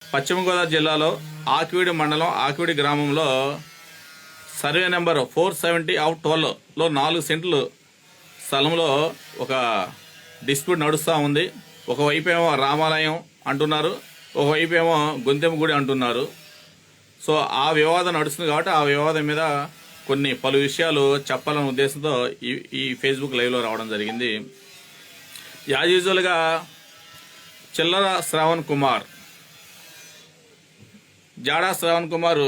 పశ్చిమ గోదావరి జిల్లాలో ఆకివీడి మండలం ఆకివీడి గ్రామంలో సర్వే నెంబర్ 470/12లో 4 సెంట్లు స్థలంలో ఒక డిస్ప్యూట్ నడుస్తూ ఉంది. ఒకవైపు ఏమో రామాలయం అంటున్నారు, ఒకవైపు ఏమో గొంతెమ్మ గుడి అంటున్నారు. సో ఆ వివాదం నడుస్తుంది కాబట్టి ఆ వివాదం మీద కొన్ని పలు విషయాలు చెప్పాలనే ఉద్దేశంతో ఈ ఫేస్బుక్ లైవ్లో రావడం జరిగింది. యాజ్ యూజువల్గా చిల్లర శ్రావణ్ కుమార్, జాడా శ్రావణ్ కుమార్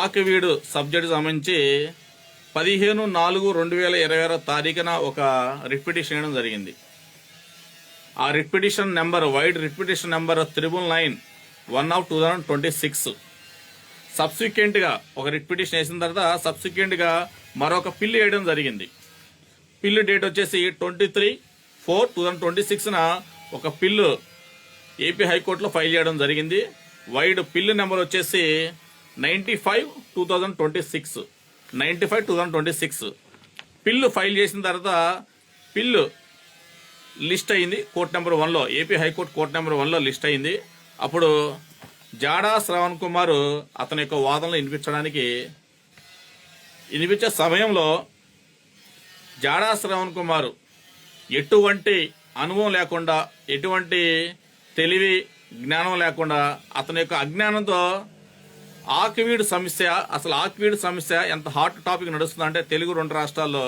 ఆకివీడు సబ్జెక్టు సంబంధించి 15/4/2026 తారీఖున ఒక రిట్ పిటిషన్ వేయడం జరిగింది. ఆ writ petition number wide writ petition number 999/1/2026. సబ్సిక్వెంట్గా ఒక రిట్ పిటిషన్ వేసిన తర్వాత సబ్సిక్వెంట్గా మరొక పిల్లు వేయడం జరిగింది. పిల్లు డేట్ వచ్చేసి 23/4/2026న ఒక పిల్లు ఏపీ హైకోర్టులో ఫైల్ చేయడం జరిగింది. వైడ్ పిల్లు నెంబర్ వచ్చేసి 95/2026 పిల్లు ఫైల్ చేసిన తర్వాత పిల్లు లిస్ట్ అయింది కోర్ట్ నెంబర్ 1లో, ఏపీ హైకోర్టు కోర్ట్ నెంబర్ 1లో లిస్ట్ అయింది. అప్పుడు జాడా శ్రావణ్ కుమార్ అతని యొక్క వాదనలు వినిపించే సమయంలో జాడా శ్రావణ్ కుమార్ ఎటువంటి అనుభవం లేకుండా, ఎటువంటి తెలివి జ్ఞానం లేకుండా అతని యొక్క అజ్ఞానంతో ఆకివీడు సమస్య, అసలు ఆకివీడు సమస్య ఎంత హాట్ టాపిక్ నడుస్తుందంటే తెలుగు 2 రాష్ట్రాల్లో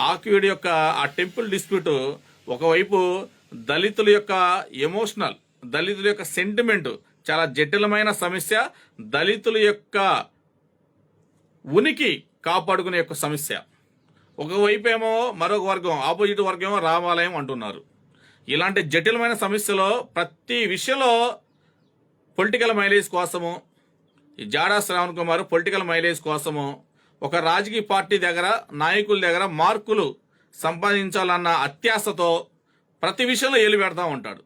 ఆకివీడు యొక్క ఆ టెంపుల్ డిస్ప్యూట్, ఒకవైపు దళితుల యొక్క ఎమోషనల్, దళితుల యొక్క సెంటిమెంట్, చాలా జటిలమైన సమస్య, దళితుల యొక్క ఉనికి కాపాడుకునే యొక్క సమస్య. ఒకవైపు ఏమో మరొక వర్గం, ఆపోజిట్ వర్గం ఏమో రామాలయం అంటున్నారు. ఇలాంటి జటిలమైన సమస్యలో ప్రతి విషయంలో పొలిటికల్ మైలేజ్ కోసము ఈ జాడా శ్రావణ్ కుమార్ పొలిటికల్ మైలేజ్ కోసము ఒక రాజకీయ పార్టీ దగ్గర, నాయకుల దగ్గర మార్కులు సంపాదించాలన్న అత్యాశతో ప్రతి విషయంలో ఏలు పెడతా ఉంటాడు.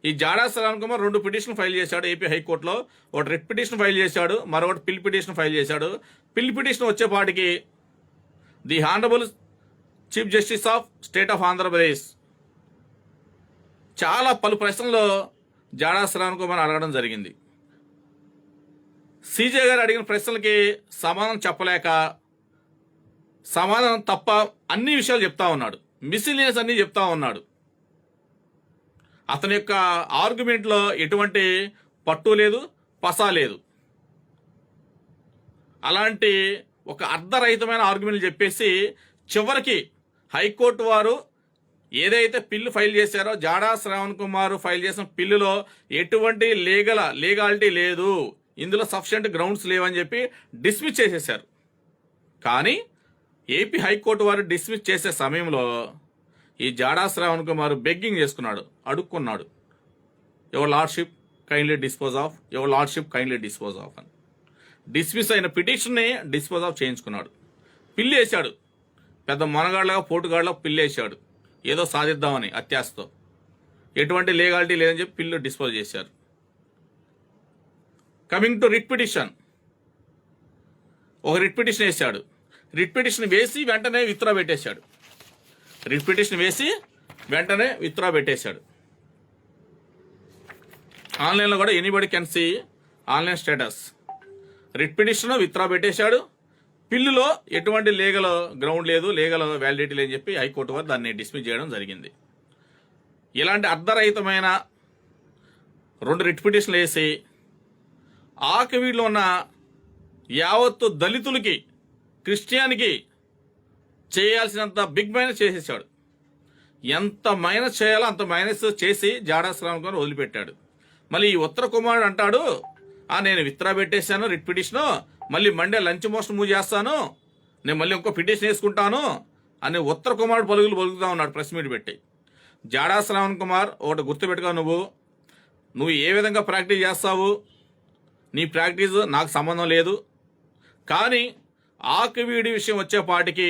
ఈ జాడా శ్రావణ్ కుమార్ 2 పిటిషన్ ఫైల్ చేశాడు ఏపీ హైకోర్టులో. ఒకటి రిట్ పిటిషన్ ఫైల్ చేశాడు, మరొకటి పిల్ పిటిషన్ ఫైల్ చేశాడు. పిల్ పిటిషన్ వచ్చేపాటికి the honourable chief justice of state of Andhra Pradesh చాలా పలు ప్రశ్నలు జాడా శ్రావణ్ కుమార్ అడగడం జరిగింది. సీజే గారు అడిగిన ప్రశ్నలకి సమాధానం చెప్పలేక, సమాధానం తప్ప అన్ని విషయాలు చెప్తా ఉన్నాడు, మిస్లీనియస్ అన్ని చెప్తా ఉన్నాడు. అతని యొక్క ఆర్గ్యుమెంట్లో ఎటువంటి పట్టు లేదు, పసా లేదు. అలాంటి ఒక అర్ధరహితమైన ఆర్గ్యుమెంట్లు చెప్పేసి చివరికి హైకోర్టు వారు ఏదైతే పిల్లు ఫైల్ చేశారో, జాడా శ్రావణ్ కుమార్ ఫైల్ చేసిన పిల్లులో ఎటువంటి లీగాలిటీ లేదు, ఇందులో సఫిషియెంట్ గ్రౌండ్స్ లేవని చెప్పి డిస్మిస్ చేసేశారు. కానీ ఏపీ హైకోర్టు వారు డిస్మిస్ చేసే సమయంలో ఈ జాడా శ్రావణ్ కుమార్ బెగ్గింగ్ చేసుకున్నాడు, అడుక్కున్నాడు, your lordship kindly dispose of, your lordship kindly dispose of అని. డిస్మిస్ అయిన పిటిషన్ని డిస్పోజ్ ఆఫ్ చేయించుకున్నాడు. పిల్లు వేశాడు, పెద్ద మనగాళ్ళగా పోటుగాళ్ళగా పిల్లు వేశాడు, ఏదో సాధిద్దామని అత్యాశతో. ఎటువంటి లీగాలిటీ లేదని చెప్పి పిల్లు డిస్పోజ్ చేశారు. కమింగ్ టు రిట్ పిటిషన్, ఒక రిట్ పిటిషన్ వేశాడు. రిట్ పిటిషన్ వేసి వెంటనే విత్డ్రా పెట్టేశాడు. రిట్ పిటిషన్ వేసి వెంటనే విత్డ్రా పెట్టేశాడు. ఆన్లైన్లో కూడా anybody can see online status. Writ petition withdraw పెట్టేశాడు. పిల్లులో ఎటువంటి లీగల్ గ్రౌండ్ లేదు, లీగల్ వ్యాలిడిటీ లేదని చెప్పి హైకోర్టు వారు దాన్ని డిస్మిస్ చేయడం జరిగింది. ఇలాంటి అర్ధరహితమైన 2 రిట్ పిటిషన్లు వేసి ఆకివీడులో ఉన్న యావత్తు దళితులకి, క్రిస్టియన్కి చేయాల్సినంత బిగ్ మైనస్ చేసేసాడు. ఎంత మైనస్ చేయాలో అంత మైనస్ చేసి జాడా శ్రావణ్ కుమార్ వదిలిపెట్టాడు. మళ్ళీ ఈ ఉత్తర కుమారుడు అంటాడు, నేను విత్డ్రా పెట్టేశాను రిట్ పిటిషను, మళ్ళీ మండే లంచ్ మోషన్ మూవ్ చేస్తాను, నేను మళ్ళీ ఇంకో పిటిషన్ వేసుకుంటాను అని ఉత్తర కుమారుడు పలుకుతా ఉన్నాడు ప్రెస్ మీట్ పెట్టి. జాడా శ్రావణ్ కుమార్ ఒకటి గుర్తుపెట్టుకో, నువ్వు ఏ విధంగా ప్రాక్టీస్ చేస్తావు, నీ ప్రాక్టీస్ నాకు సంబంధం లేదు. కానీ ఆకివీడి విషయం వచ్చేపాటికి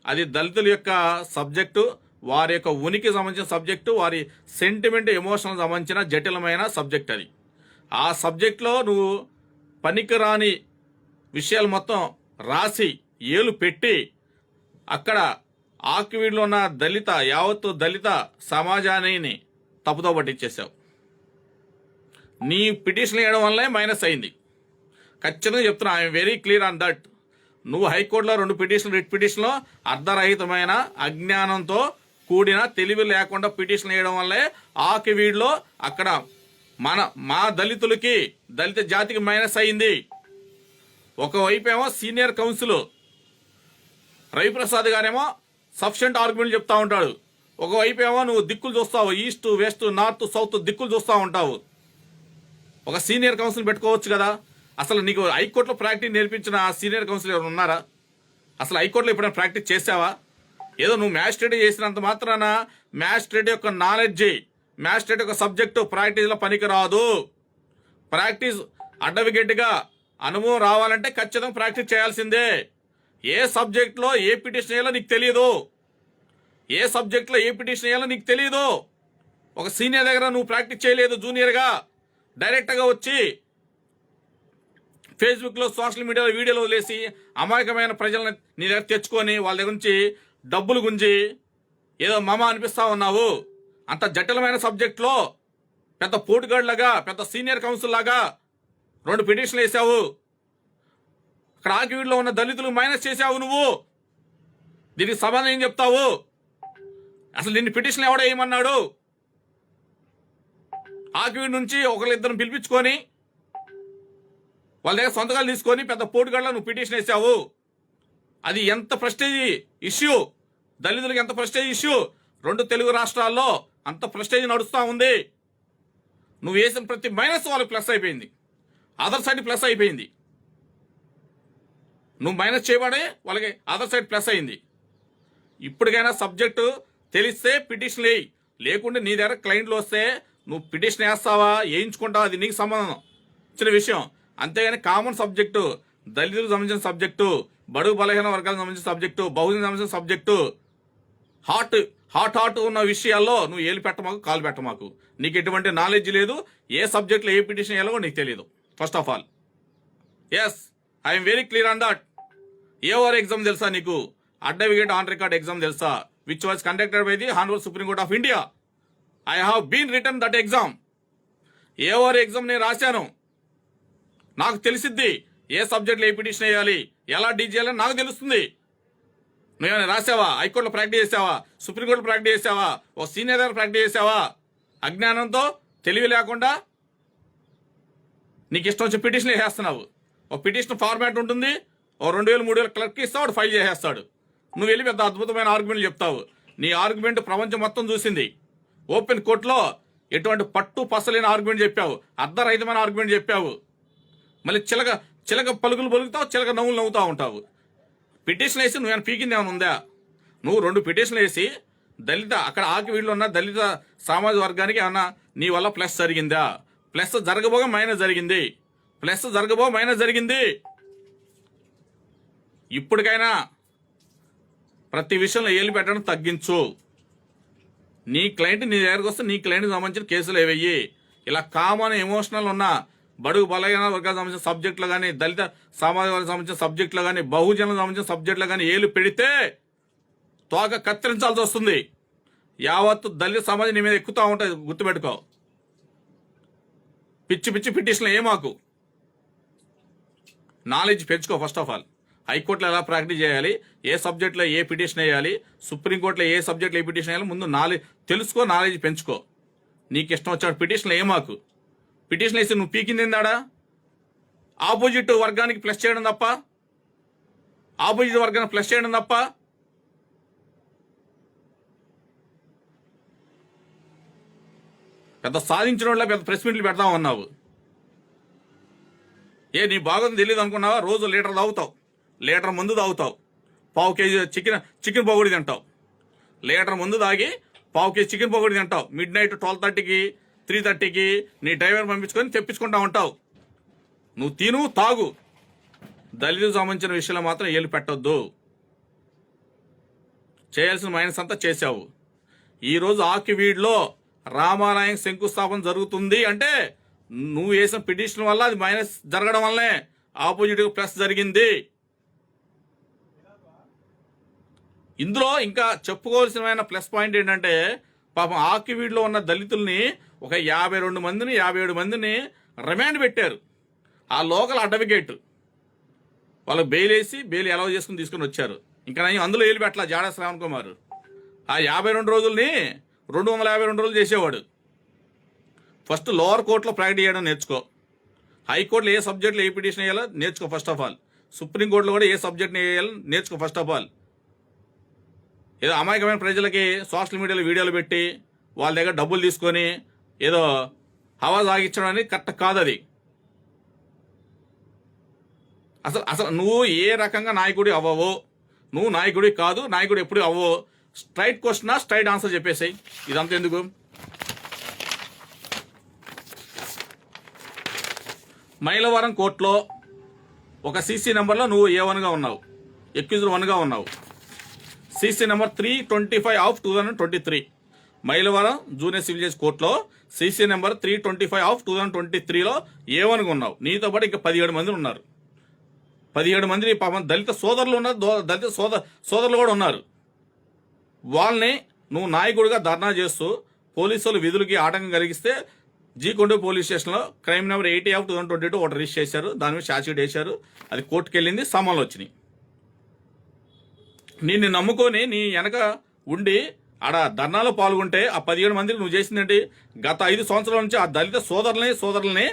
అది దళితుల యొక్క సబ్జెక్టు, వారి యొక్క ఉనికి సంబంధించిన సబ్జెక్టు, వారి సెంటిమెంట్, ఎమోషనల్ సంబంధించిన జటిలమైన సబ్జెక్ట్ అది. ఆ సబ్జెక్ట్లో నువ్వు పనికిరాని విషయాలు మొత్తం రాసి ఏలు పెట్టి అక్కడ ఆకివీడులో ఉన్న యావత్తు దళిత సమాజాన్ని తప్పుతో పట్టించేశావు. నీ పిటిషన్ వేయడం వల్లే మైనస్ అయింది. ఖచ్చితంగా చెప్తున్నా, I'm very clear on that. నువ్వు హైకోర్టులో 2 పిటిషన్లు, రిట్ పిటిషన్లో అర్ధరహితమైన అజ్ఞానంతో కూడిన తెలివి లేకుండా పిటిషన్ వేయడం వల్లే ఆకివీడ్లో అక్కడ మా దళితులకి, దళిత జాతికి మైనస్ అయింది. ఒకవైపేమో సీనియర్ కౌన్సిల్ రవిప్రసాద్ గారేమో సఫిషియెంట్ ఆర్గ్యుమెంట్ చెప్తా ఉంటాడు. ఒకవైపేమో నువ్వు దిక్కులు చూస్తావు, ఈస్ట్ వెస్ట్ నార్త్ సౌత్ దిక్కులు చూస్తూ ఉంటావు. ఒక సీనియర్ కౌన్సిల్ పెట్టుకోవచ్చు కదా. అసలు నీకు హైకోర్టులో ప్రాక్టీస్ నేర్పించిన సీనియర్ కౌన్సిల్ ఎవరు ఉన్నారా? అసలు హైకోర్టులో ఎప్పుడైనా ప్రాక్టీస్ చేసావా? ఏదో నువ్వు మ్యాజిస్ట్రేట్ చేసినంత మాత్రాన మ్యాజిస్ట్రేట్ యొక్క నాలెడ్జ్, మ్యాజిస్ట్రేట్ యొక్క సబ్జెక్టు ప్రాక్టీస్లో పనికిరాదు. ప్రాక్టీస్ అడ్వకేట్గా అనుభవం రావాలంటే ఖచ్చితంగా ప్రాక్టీస్ చేయాల్సిందే. ఏ సబ్జెక్ట్లో ఏ పిటిషన్ వేయాలో నీకు తెలియదు, ఏ సబ్జెక్ట్లో ఏ పిటిషన్ వేయాలో నీకు తెలియదు. ఒక సీనియర్ దగ్గర నువ్వు ప్రాక్టీస్ చేయలేదు, జూనియర్గా డైరెక్ట్గా వచ్చి ఫేస్బుక్లో సోషల్ మీడియాలో వీడియోలు వదిలేసి అమాయకమైన ప్రజలను నీ దగ్గర తెచ్చుకొని వాళ్ళ దగ్గర నుంచి డబ్బులు గుంజి ఏదో మమ అనిపిస్తా ఉన్నావు. అంత జటిలమైన సబ్జెక్ట్లో పెద్ద పోటుగాడ్లాగా, పెద్ద సీనియర్ కౌన్సిల్ లాగా 2 పిటిషన్లు వేసావు. అక్కడ ఆకివీడ్లో ఉన్న దళితులు మైనస్ చేసావు నువ్వు. దీనికి సమాధానం ఏం చెప్తావు? అసలు నిన్ను పిటిషన్ ఎవడో ఏమన్నాడు? ఆకివీడ్ నుంచి ఒకరిద్దరిని పిలిపించుకొని వాళ్ళ దగ్గర సొంతకాలు తీసుకొని పెద్ద పోటుగాళ్ళ నువ్వు పిటిషన్ వేసావు. అది ఎంత ప్రెస్టేజ్ ఇష్యూ, దళితులకు ఎంత ప్రెస్టేజ్ ఇష్యూ. 2 తెలుగు రాష్ట్రాల్లో అంత ప్రెస్టేజ్ నడుస్తూ ఉంది. నువ్వు వేసిన ప్రతి మైనస్ వాళ్ళకి ప్లస్ అయిపోయింది, అదర్ సైడ్ ప్లస్ అయిపోయింది. నువ్వు మైనస్ చేయబడే వాళ్ళకి అదర్ సైడ్ ప్లస్ అయింది. ఇప్పటికైనా సబ్జెక్టు తెలిస్తే పిటిషన్ వేయి, లేకుంటే నీ దగ్గర క్లయింట్లు వస్తే నువ్వు పిటిషన్ వేస్తావా, వేయించుకుంటావా, అది నీకు సంబంధం ఇచ్చిన విషయం. అంతేగాని కామన్ సబ్జెక్టు, దళితులకు సంబంధించిన సబ్జెక్టు, బడుగు బలహీన వర్గాలకు సంబంధించిన సబ్జెక్టు, బహుజన సంబంధించిన సబ్జెక్టు, హాట్ ఉన్న విషయాల్లో నువ్వు ఏలు పెట్టమాకు, కాలు పెట్టమాకు. నీకు ఎటువంటి నాలెడ్జ్ లేదు. ఏ సబ్జెక్ట్లో ఏ పిటిషన్ వేయాలో నీకు తెలియదు. First of all yes, I'm very clear on that. AOR exam తెలుసా నీకు? అడ్వకేట్ ఆన్ రికార్డ్ ఎగ్జామ్ తెలుసా? Which was conducted by the honourable supreme court of India. I have been return that exam. AOR exam నేను రాశాను. నాకు తెలిసిద్ది ఏ సబ్జెక్ట్లో a petition వేయాలి, ఎలా డీల్ చేయాలని నాకు తెలుస్తుంది. నువ్వేమైనా రాసావా? హైకోర్టులో ప్రాక్టీస్ చేసావా? సుప్రీంకోర్టులో ప్రాక్టీస్ చేసావా? ఓ సీనియర్ దగ్గర ప్రాక్టీస్ చేసావా? అజ్ఞానంతో, తెలివి లేకుండా నీకు ఇష్టం వచ్చి పిటిషన్ వేసేస్తున్నావు. ఓ పిటిషన్ ఫార్మాట్ ఉంటుంది, ఓ 2000 3000 క్లర్క్ ఇస్తావు, వాడు ఫైల్ చేసేస్తాడు. నువ్వు వెళ్ళి పెద్ద అద్భుతమైన ఆర్గ్యుమెంట్లు చెప్తావు. నీ ఆర్గ్యుమెంట్ ప్రపంచం మొత్తం చూసింది. ఓపెన్ కోర్టులో ఎటువంటి పట్టు పసలేని ఆర్గ్యుమెంట్ చెప్పావు, అర్ధరహితమైన ఆర్గ్యుమెంట్ చెప్పావు. మళ్ళీ చిలక పలుకులు పలుకుతావు, చిలక నవ్వులు నవ్వుతూ ఉంటావు. పిటిషన్ వేసి నువ్వేమైనా పీకింది ఏమైనా ఉందా? నువ్వు 2 పిటిషన్లు వేసి దళిత, అక్కడ ఆకివీడ్లో ఉన్న దళిత సామాజిక వర్గానికి ఏమన్నా నీ వల్ల ప్లస్ జరిగిందా? ప్లస్ జరగబోగా మైనస్ జరిగింది, ప్లస్ జరగబోగా మైనస్ జరిగింది. ఇప్పటికైనా ప్రతి విషయంలో ఏలు పెట్టడం తగ్గించు. నీ క్లయింట్ నీ దగ్గరకు వస్తే నీ క్లయింట్కి సంబంధించిన కేసులు ఏవయ్యి. ఇలా కామన్ ఎమోషనల్ ఉన్న బడుగు బలహీన వర్గాలకు సంబంధించిన సబ్జెక్టులు కానీ, దళిత సామాజిక వర్గాలకు సంబంధించిన సబ్జెక్టులు కానీ, బహుజనులకు సంబంధించిన సబ్జెక్టులు కానీ ఏలు పెడితే తోక కత్తిరించాల్సి వస్తుంది. యావత్తు దళిత సమాజం నీ మీద ఎక్కుతూ ఉంటుంది, గుర్తుపెట్టుకో. పిచ్చి పిచ్చి పిటిషన్లు ఏమాకు. నాలెడ్జ్ పెంచుకో. ఫస్ట్ ఆఫ్ ఆల్ హైకోర్టులో ఎలా ప్రాక్టీస్ చేయాలి, ఏ సబ్జెక్ట్లో ఏ పిటిషన్ వేయాలి, సుప్రీంకోర్టులో ఏ సబ్జెక్ట్లో ఏ పిటిషన్ వేయాలి, ముందు నాలెడ్జ్ తెలుసుకో, నాలెడ్జ్ పెంచుకో. నీకు ఇష్టం వచ్చాడు పిటిషన్లు ఏమాకు. పిటిషన్ వేసి నువ్వు పీకింది ఏందాడా? ఆపోజిట్ వర్గానికి ప్లస్ చేయడం తప్ప, ఆపోజిట్ వర్గానికి ప్లస్ చేయడం తప్ప. పెద్ద సాధించిన వాళ్ళ పెద్ద ప్రెస్ మీట్లు పెడతాం అన్నావు. నీ బాగుంది తెలియదు అనుకున్నావా? రోజు లీటర్ తాగుతావు, లీటర్ ముందు తాగుతావు, పావు కేజీ చికెన్ పకోడీ తింటావు. లీటర్ ముందు తాగి పావు కేజీ చికెన్ పకోడీ తింటావు. మిడ్ నైట్ 12:30కి 3:30కి నీ డ్రైవర్ పంపించుకొని తెప్పించుకుంటా ఉంటావు. నువ్వు తిను, తాగు. దళితులకు సంబంధించిన విషయంలో మాత్రం ఏలు పెట్టొద్దు. చేయాల్సిన మైనస్ అంతా చేశావు. ఈరోజు ఆకివీడ్లో రామాలయం శంకుస్థాపన జరుగుతుంది అంటే నువ్వు వేసిన పిటిషన్ వల్ల అది మైనస్ జరగడం వల్లనే ఆపోజిట్ ప్లస్ జరిగింది. ఇందులో ఇంకా చెప్పుకోవాల్సిన ప్లస్ పాయింట్ ఏంటంటే, పాపం ఆకివీడ్లో ఉన్న దళితుల్ని ఒక 52 మందిని 57 మందిని రిమాండ్ పెట్టారు. ఆ లోకల్ అడ్వకేట్ వాళ్ళకి బెయిల్ వేసి బెయిల్ అలౌ చేసుకుని తీసుకుని వచ్చారు. ఇంకా నేను అందులో ఏలు పెట్టాల జాడా శ్రావణ్ కుమార్. ఆ 52 రోజుల్ని 252 రోజులు చేసేవాడు. ఫస్ట్ లోవర్ కోర్టులో ప్రాక్టీస్ చేయడం నేర్చుకో. హైకోర్టులో ఏ సబ్జెక్టులో ఏ పిటిషన్ వేయాలో నేర్చుకో ఫస్ట్ ఆఫ్ ఆల్. సుప్రీంకోర్టులో కూడా ఏ సబ్జెక్ట్ని వేయాలో నేర్చుకో ఫస్ట్ ఆఫ్ ఆల్. ఏదో అమాయకమైన ప్రజలకి సోషల్ మీడియాలో వీడియోలు పెట్టి వాళ్ళ దగ్గర డబ్బులు తీసుకొని ఏదో హవా సాగించడం అనేది కరెక్ట్ కాదు. అది అసలు నువ్వు ఏ రకంగా నాయకుడి అవ్వవో, నువ్వు నాయకుడి కాదు, నాయకుడు ఎప్పుడు అవ్వవో. స్ట్రైట్ క్వశ్చన్ స్ట్రైట్ ఆన్సర్ చెప్పేసాయి. ఇదంతా ఎందుకు? మైలవరం కోర్టులో ఒక సీసీ నెంబర్లో నువ్వు A1గా ఉన్నావు, ఎక్యూజ్డ్ 1గా ఉన్నావు. CC number 325/2023 Mylavaram junior civil judge కోర్టులో సీసీ నెంబర్ 325/2023లో A1గా ఉన్నావు. నీతో పాటు ఇంకా 17 మంది ఉన్నారు. 17 మంది పాపం దళిత సోదరులు ఉన్నారు, దళిత సోదరులు కూడా ఉన్నారు. వాళ్ళని నువ్వు నాయకుడిగా ధర్నా చేస్తూ పోలీసులు విధులకి ఆటంకం కలిగిస్తే G-Kondu పోలీస్ స్టేషన్లో క్రైమ్ నెంబర్ 80/2022 ఒకటి రిజిస్టర్ చేశారు. దాని మీద ఛార్జ్ షీట్ వేశారు. అది కోర్టుకు వెళ్ళింది, సమన్లు వచ్చినాయి. నిన్ను నమ్ముకొని నీ వెనక ఉండి ఆడ ధర్నాలో పాల్గొంటే ఆ 17 మందికి నువ్వు చేసిందంటే గత 5 సంవత్సరాల నుంచి ఆ దళిత సోదరుల్ని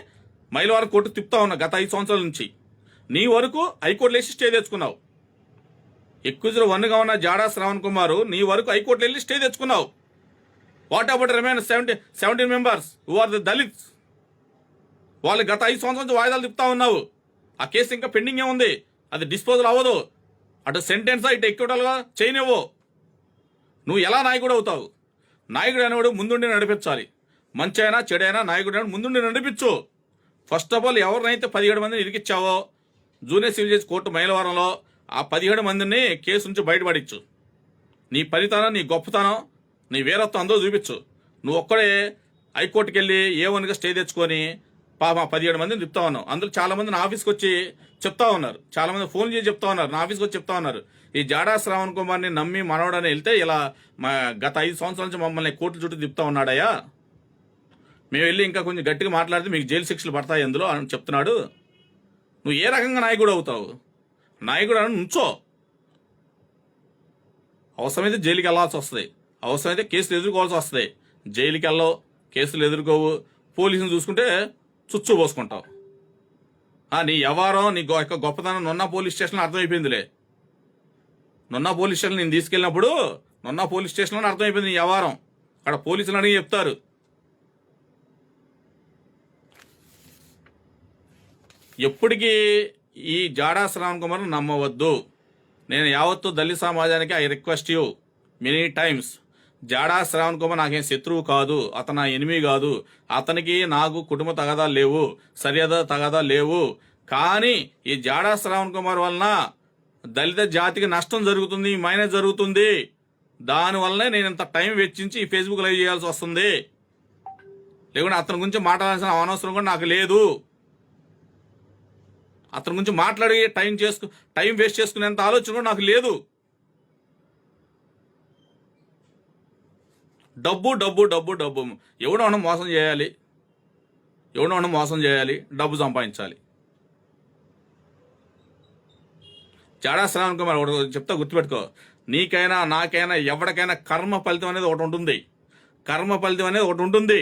మైలవరం కోర్టు తిప్పుతా ఉన్నా. గత 5 సంవత్సరాల నుంచి నీ వరకు హైకోర్టులో వేసి స్టే తెచ్చుకున్నావు. ఎక్యూజ్డ్ 1గా ఉన్న జాడా శ్రావణ్ కుమార్ నీ వరకు హైకోర్టులో వెళ్ళి స్టే తెచ్చుకున్నావు. What about remain 17 members who are the Dalits? వాళ్ళు గత 5 సంవత్సరాల నుంచి వాయిదాలు తిప్పుతా ఉన్నావు. ఆ కేసు ఇంకా పెండింగ్ ఉంది, అది డిస్పోజల్ అవ్వదు. అటు సెంటెన్స్ ఇటు ఎక్విటల్గా చేయనివ్వు. నువ్వు ఎలా నాయకుడు అవుతావు? నాయకుడు అనేవాడు ముందుండి నడిపించాలి. మంచి అయినా చెడైనా నాయకుడు అనేవాడు ముందుండి నడిపించు. ఫస్ట్ ఆఫ్ ఆల్ ఎవరినైతే 17 మందిని ఇరికిచ్చావో జూనియర్ సివిల్ జడ్జి కోర్టు మైలవరంలో ఆ 17 మందిని కేసు నుంచి బయటపడించు. నీ పనితనం, నీ గొప్పతనం, నీ వీరత్వం అందరూ చూపించు. నువ్వు ఒక్కడే హైకోర్టుకి వెళ్ళి A1గా స్టే తెచ్చుకొని పాప 17 మందిని చెప్తా ఉన్నావు. అందులో చాలా మంది నా ఆఫీస్కి వచ్చి చెప్తా ఉన్నారు, చాలా మంది ఫోన్ చేసి చెప్తా ఉన్నారు, నా ఆఫీస్కి వచ్చి చెప్తా ఉన్నారు. ఈ జాడా శ్రావణ్ కుమార్ని నమ్మి మనవడని వెళ్తే ఇలా గత 5 సంవత్సరాల నుంచి మమ్మల్ని కోర్టు చుట్టూ తిప్పుతా ఉన్నాడయ్యా. మేము వెళ్ళి ఇంకా కొంచెం గట్టిగా మాట్లాడితే మీకు జైలు శిక్షలు పడతాయి అందులో అని చెప్తున్నాడు. నువ్వు ఏ రకంగా నాయకుడు అవుతావు? నాయకుడు అని నుంచో. అవసరమైతే జైలుకి వెళ్ళాల్సి వస్తుంది, అవసరమైతే కేసులు ఎదుర్కోవాల్సి వస్తుంది. జైలుకి వెళ్ళవు, కేసులు ఎదుర్కోవు, పోలీసులు చూసుకుంటే చుచ్చు పోసుకుంటావు. నీ వ్యవహారం, నీ యొక్క గొప్పతనం నున్న పోలీస్ స్టేషన్లో అర్థమైపోయిందిలే. నున్న పోలీస్ స్టేషన్ నేను తీసుకెళ్ళినప్పుడు నున్న పోలీస్ స్టేషన్లో అర్థమైపోయింది నీ వ్యవహారం. అక్కడ పోలీసులు అడిగి చెప్తారు. ఎప్పటికీ ఈ జాడా శ్రావణ్ కుమార్ నమ్మవద్దు. నేను యావత్తు దళిత సమాజానికి I request you many times. Jada Sravan Kumar నాకేం శత్రువు కాదు, అతను నా ఎనిమి కాదు. అతనికి నాకు కుటుంబ తగాదాలు లేవు, సరిహద్దు తగాదాలు లేవు. కానీ ఈ జాడా శ్రావణ్ కుమార్ వలన దళిత జాతికి నష్టం జరుగుతుంది, మైనస్ జరుగుతుంది. దానివల్లనే నేను ఇంత టైం వెచ్చించి ఈ ఫేస్బుక్ లైవ్ చేయాల్సి వస్తుంది. లేకుంటే అతని గురించి మాట్లాడాల్సిన అవసరం కూడా నాకు లేదు. అతని గురించి మాట్లాడి టైం వేస్ట్ చేసుకునేంత ఆలోచన కూడా నాకు లేదు. డబ్బు డబ్బు డబ్బు డబ్బు ఎవడన్నా మోసం చేయాలి, ఎవడన్నా మోసం చేయాలి, డబ్బు సంపాదించాలి. జాడా శ్రావణ్ కుమార్ ఒకటి చెప్తా, గుర్తుపెట్టుకో. నీకైనా నాకైనా ఎవరికైనా కర్మ ఫలితం అనేది ఒకటి ఉంటుంది. కర్మ ఫలితం అనేది ఒకటి ఉంటుంది.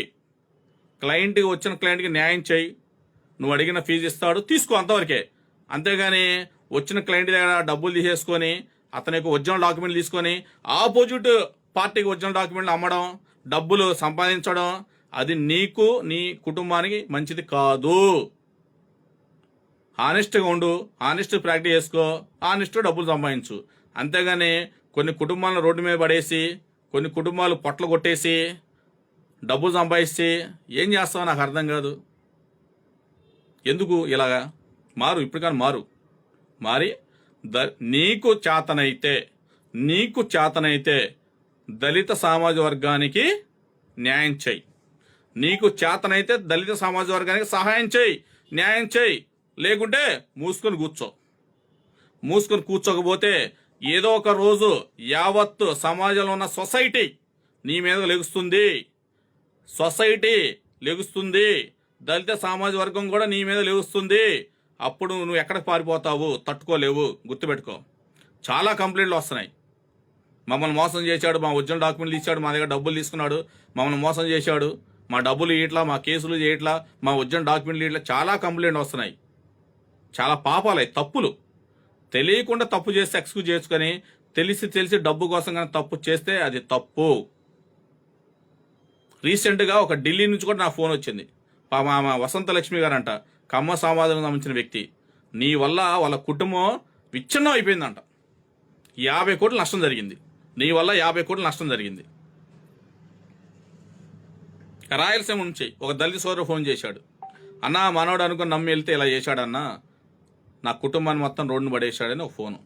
క్లయింట్కి వచ్చిన క్లయింట్కి న్యాయం చేయి, నువ్వు అడిగిన ఫీజు ఇస్తాడు, తీసుకో, అంతవరకే. అంతేగాని వచ్చిన క్లయింట్ దగ్గర డబ్బులు తీసేసుకొని అతని యొక్క ఒరిజినల్ డాక్యుమెంట్లు తీసుకొని ఆపోజిట్ పార్టీకి ఒరిజినల్ డాక్యుమెంట్లు అమ్మడం, డబ్బులు సంపాదించడం, అది నీకు నీ కుటుంబానికి మంచిది కాదు. హానెస్ట్గా ఉండు, హానెస్ట్ ప్రాక్టీస్ చేసుకో, హానెస్ట్ డబ్బులు సంపాదించు. అంతేగాని కొన్ని కుటుంబాలను రోడ్డు మీద పడేసి, కొన్ని కుటుంబాలు పొట్టలు కొట్టేసి డబ్బులు సంపాదిస్తే ఏం చేస్తావో నాకు అర్థం కాదు. ఎందుకు ఇలాగా? మారు, ఇప్పుడు కానీ మారి నీకు చేతనైతే దళిత సామాజిక వర్గానికి న్యాయం చేయి. నీకు చేతనైతే దళిత సామాజిక వర్గానికి సహాయం చేయి, న్యాయం చేయి. లేకుంటే మూసుకొని కూర్చోకపోతే ఏదో ఒక రోజు యావత్తు సమాజంలో ఉన్న సొసైటీ నీ మీద లెగుస్తుంది. దళిత సామాజిక వర్గం కూడా నీ మీద లేవుస్తుంది. అప్పుడు నువ్వు ఎక్కడికి పారిపోతావు, తట్టుకోలేవు. గుర్తుపెట్టుకో. చాలా కంప్లైంట్లు వస్తున్నాయి. మమ్మల్ని మోసం చేశాడు, మా ఒరిజినల్ డాక్యుమెంట్లు ఇచ్చాడు, మా దగ్గర డబ్బులు తీసుకున్నాడు, మమ్మల్ని మోసం చేశాడు, మా డబ్బులు ఇట్లా, మా కేసులు చేయట్లా, మా ఒరిజినల్ డాక్యుమెంట్లు ఇట్లా చాలా కంప్లైంట్ వస్తున్నాయి. చాలా పాపాలే, తప్పులు. తెలియకుండా తప్పు చేస్తే ఎక్స్క్యూజ్ చేసుకొని తెలిసి డబ్బు కోసం కానీ తప్పు చేస్తే అది తప్పు. రీసెంట్గా ఒక ఢిల్లీ నుంచి కూడా నా ఫోన్ వచ్చింది. మా వసంత లక్ష్మి గారంట, కమ్మ సమాజం సంబంధించిన వ్యక్తి. నీ వల్ల వాళ్ళ కుటుంబం విచ్ఛిన్నం అయిపోయిందంట. 50 కోట్ల నష్టం జరిగింది. నీ వల్ల 50 కోట్ల నష్టం జరిగింది. రాయలసీమ నుంచి ఒక దళిత సోదరు ఫోన్ చేశాడు. అన్నా, మనోడు అనుకుని నమ్మి వెళ్తే ఇలా చేశాడన్నా, నా కుటుంబాన్ని మొత్తం రోడ్డును పడేశాడని ఒక ఫోను.